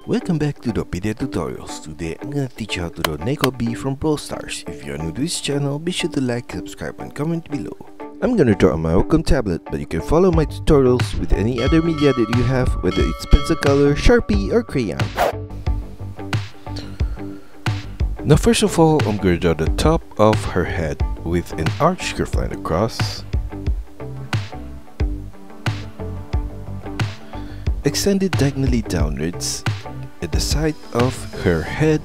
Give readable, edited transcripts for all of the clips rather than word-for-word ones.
Welcome back to DRAWPEDIA tutorials. Today I'm gonna teach you how to draw Neko Bea from Brawl Stars. If you are new to this channel, be sure to like, subscribe and comment below. I'm gonna draw on my Wacom tablet, but you can follow my tutorials with any other media that you have, whether it's pencil color, Sharpie or crayon. Now first of all, I'm gonna draw the top of her head with an arch curve line across. Extend it diagonally downwards at the side of her head.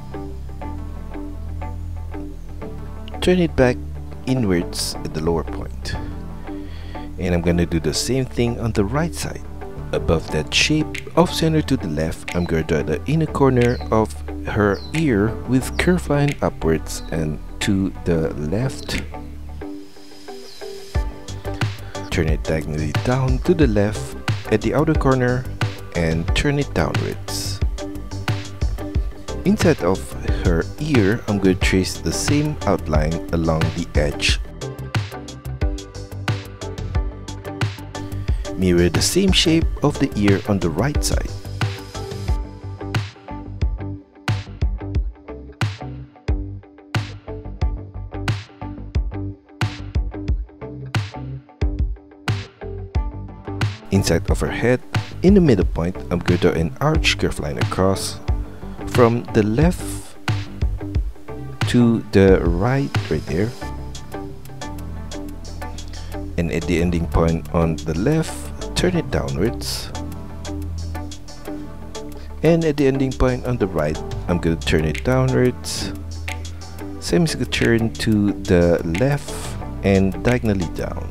Turn it back inwards at the lower point. And I'm gonna do the same thing on the right side. Above that shape, off center to the left, I'm gonna draw the inner corner of her ear with curve line upwards and to the left. Turn it diagonally down to the left at the outer corner and turn it downwards. Inside of her ear, I'm going to trace the same outline along the edge. Mirror the same shape of the ear on the right side. Inside of her head, in the middle point, I'm going to draw an arch curve line across from the left to the right there. And at the ending point on the left, turn it downwards. And at the ending point on the right, I'm going to turn it downwards. Same is going to turn to the left and diagonally down.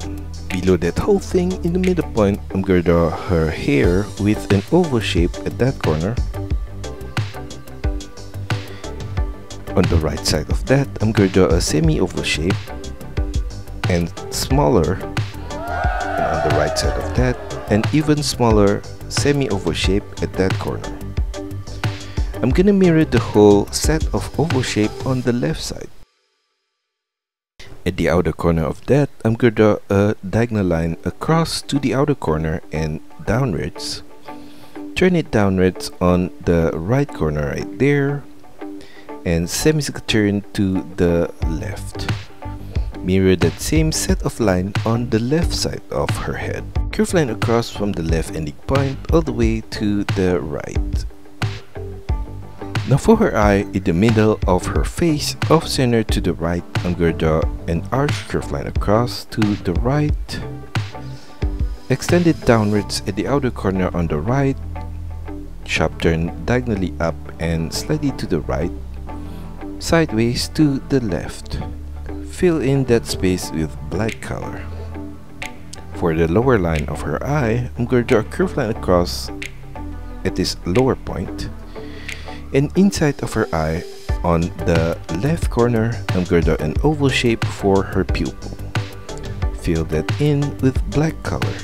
Below that whole thing, in the middle point, I'm going to draw her hair with an oval shape at that corner. On the right side of that, I'm going to draw a semi-oval shape and smaller. And on the right side of that, an even smaller semi-oval shape at that corner. I'm going to mirror the whole set of oval shape on the left side. At the outer corner of that, I'm going to draw a diagonal line across to the outer corner and downwards. Turn it downwards on the right corner right there. And same is going to turn to the left. Mirror that same set of line on the left side of her head. Curve line across from the left ending point all the way to the right. Now for her eye, in the middle of her face, off center to the right, I'm going to draw an arch curve line across to the right. Extend it downwards at the outer corner on the right. Sharp turn diagonally up and slightly to the right. Sideways to the left. Fill in that space with black color. For the lower line of her eye, I'm going to draw a curve line across at this lower point. And inside of her eye, on the left corner, I'm going to draw an oval shape for her pupil. Fill that in with black color.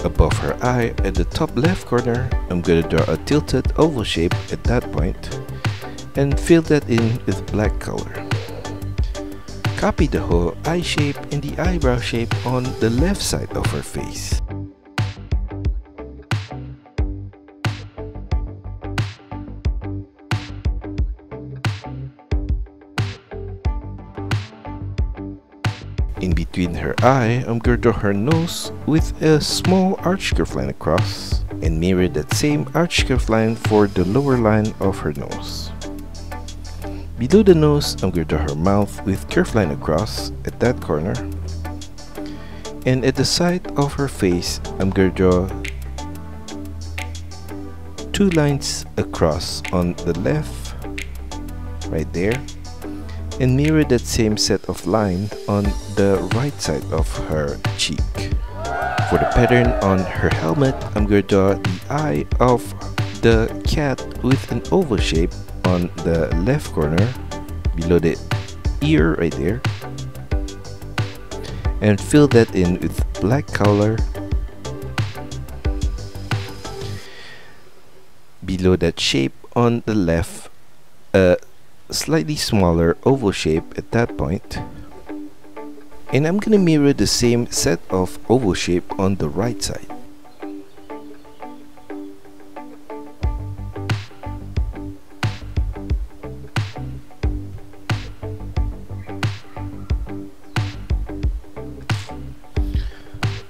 Above her eye, at the top left corner, I'm going to draw a tilted oval shape at that point and fill that in with black color. Copy the whole eye shape and the eyebrow shape on the left side of her face. In between her eye, I'm going to draw her nose with a small arch curve line across and mirror that same arch curve line for the lower line of her nose. Below the nose, I'm going to draw her mouth with curve line across at that corner. And at the side of her face, I'm going to draw two lines across on the left, right there. And mirror that same set of lines on the right side of her cheek. For the pattern on her helmet, I'm going to draw the eye of the cat with an oval shape on the left corner below the ear right there. And fill that in with black color. Below that shape on the left, slightly smaller oval shape at that point. And I'm gonna mirror the same set of oval shape on the right side.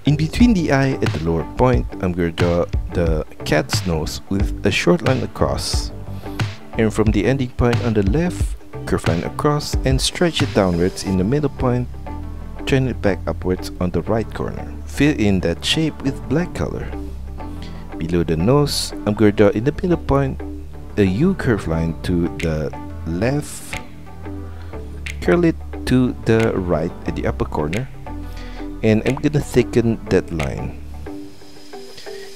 In between the eye at the lower point, I'm going to draw the cat's nose with a short line across. And from the ending point on the left, curve line across and stretch it downwards in the middle point, turn it back upwards on the right corner. Fill in that shape with black color. Below the nose, I'm going to draw in the middle point a U curve line to the left, curl it to the right at the upper corner, and I'm gonna thicken that line.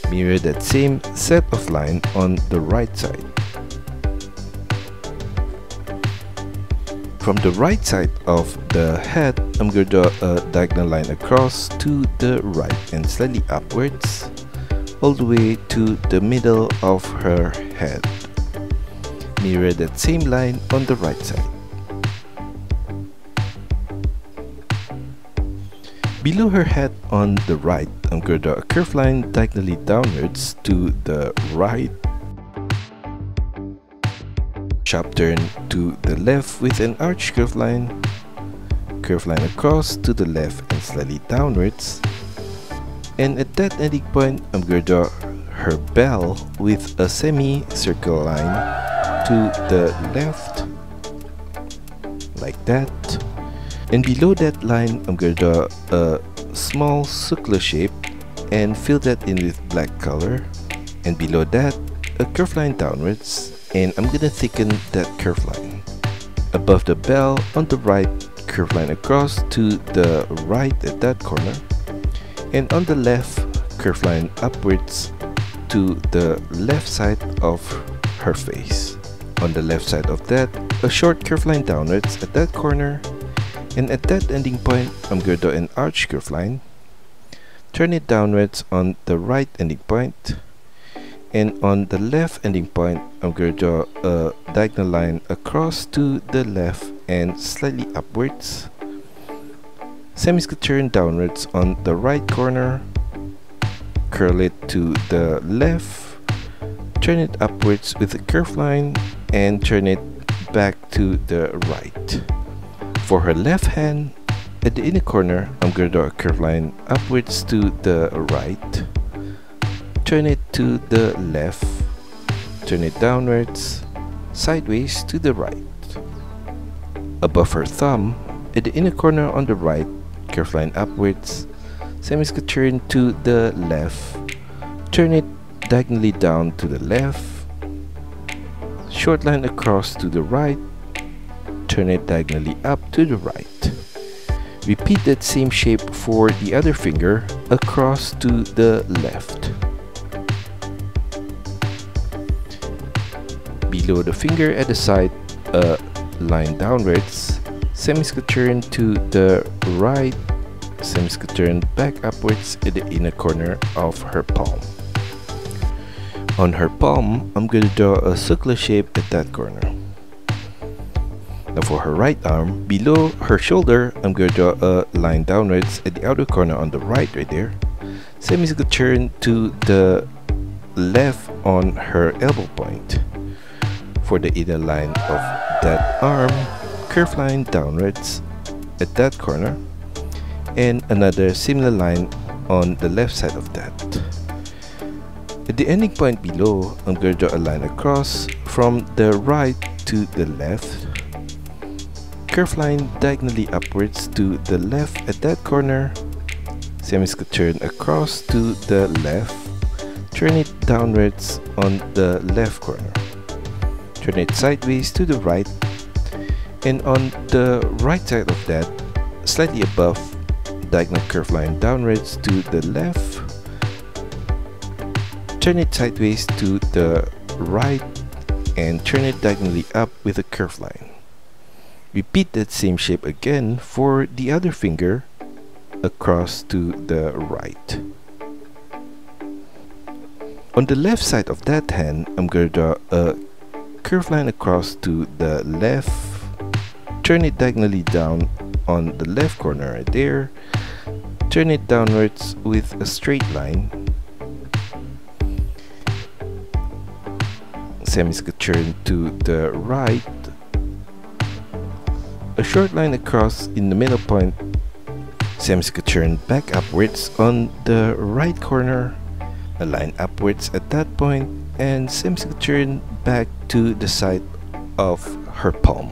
Mirror that same set of line on the right side. From the right side of the head, I'm going to draw a diagonal line across to the right and slightly upwards, all the way to the middle of her head. Mirror that same line on the right side. Below her head on the right, I'm going to draw a curved line diagonally downwards to the right. Sharp turn to the left with an arch curved line across to the left and slightly downwards. And at that ending point, I'm going to draw her bell with a semi-circle line to the left, like that. And below that line, I'm going to draw a small circular shape and fill that in with black color. And below that, a curved line downwards, and I'm going to thicken that curved line. Above the bell on the right, curved line across to the right at that corner. And on the left, curved line upwards to the left side of her face. On the left side of that, a short curved line downwards at that corner. And at that ending point, I'm going to draw an arch curved line. Turn it downwards on the right ending point. And on the left ending point, I'm going to draw a diagonal line across to the left and slightly upwards. Semicircle turn downwards on the right corner. Curl it to the left. Turn it upwards with a curved line and turn it back to the right. For her left hand, at the inner corner, I'm going to draw a curved line upwards to the right. Turn it to the left. Turn it downwards, sideways to the right. Above her thumb, at the inner corner on the right, curved line upwards, semicircle turn to the left. Turn it diagonally down to the left. Short line across to the right. Turn it diagonally up to the right. Repeat that same shape for the other finger across to the left. Below the finger at the side, a line downwards, semicircle turn to the right, semicircle turn back upwards at the inner corner of her palm. On her palm, I'm going to draw a circular shape at that corner. Now for her right arm, below her shoulder, I'm going to draw a line downwards at the outer corner on the right there. Semicircle turn to the left on her elbow point. For the inner line of that arm, curved line downwards at that corner. And another similar line on the left side of that. At the ending point below, I'm going to draw a line across from the right to the left. Curved line diagonally upwards to the left at that corner. Semicircle turn across to the left. Turn it downwards on the left corner. Turn it sideways to the right. And on the right side of that, slightly above, diagonal curved line downwards to the left. Turn it sideways to the right and turn it diagonally up with a curved line. Repeat that same shape again for the other finger across to the right. On the left side of that hand, I'm going to draw a curved line across to the left. Turn it diagonally down on the left corner right there. Turn it downwards with a straight line. Semicircle turn to the right. A short line across in the middle point. Semi-turn back upwards on the right corner, align upwards at that point, and semi-turn back to the side of her palm.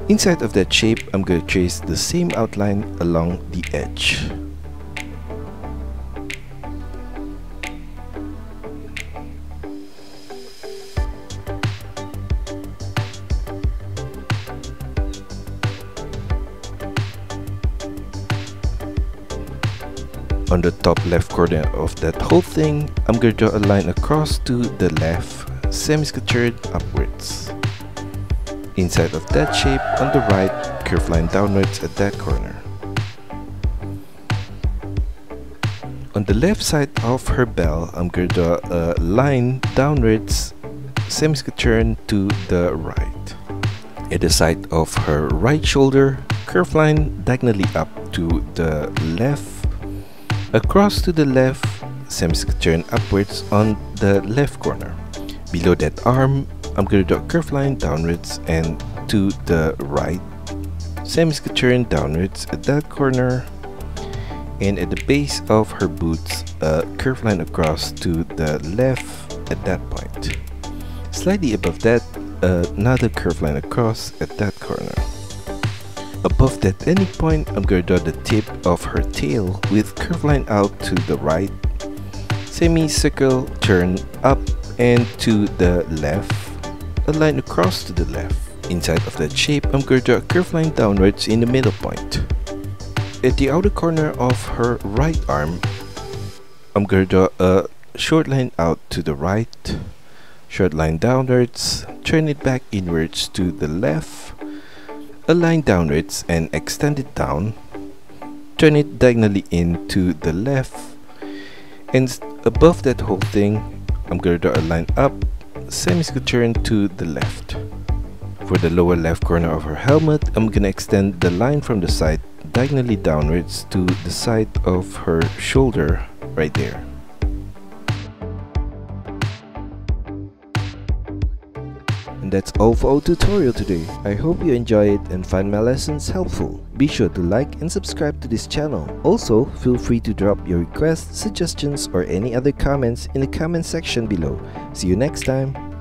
Inside of that shape, I'm going to trace the same outline along the edge. On the top left corner of that whole thing, I'm going to draw a line across to the left, semi-skirted upwards. Inside of that shape, on the right, curve line downwards at that corner. On the left side of her bell, I'm going to draw a line downwards, semi-skirted to the right. At the side of her right shoulder, curve line diagonally up to the left. Across to the left, semi-turn upwards on the left corner. Below that arm, I'm going to draw a curved line downwards and to the right. Semi-turn downwards at that corner. And at the base of her boots, a curved line across to the left at that point. Slightly above that, another curved line across at that corner. Above that any point, I'm going to draw the tip of her tail with curved line out to the right, semi-circle turn up and to the left, a line across to the left. Inside of that shape, I'm going to draw a curved line downwards in the middle point. At the outer corner of her right arm, I'm going to draw a short line out to the right, short line downwards, turn it back inwards to the left, a line downwards and extend it down, turn it diagonally in to the left, and above that whole thing, I'm going to draw a line up, semi-turn to the left. For the lower left corner of her helmet, I'm going to extend the line from the side diagonally downwards to the side of her shoulder right there. And that's all for our tutorial today. I hope you enjoy it and find my lessons helpful. Be sure to like and subscribe to this channel. Also, feel free to drop your requests, suggestions, or any other comments in the comment section below. See you next time!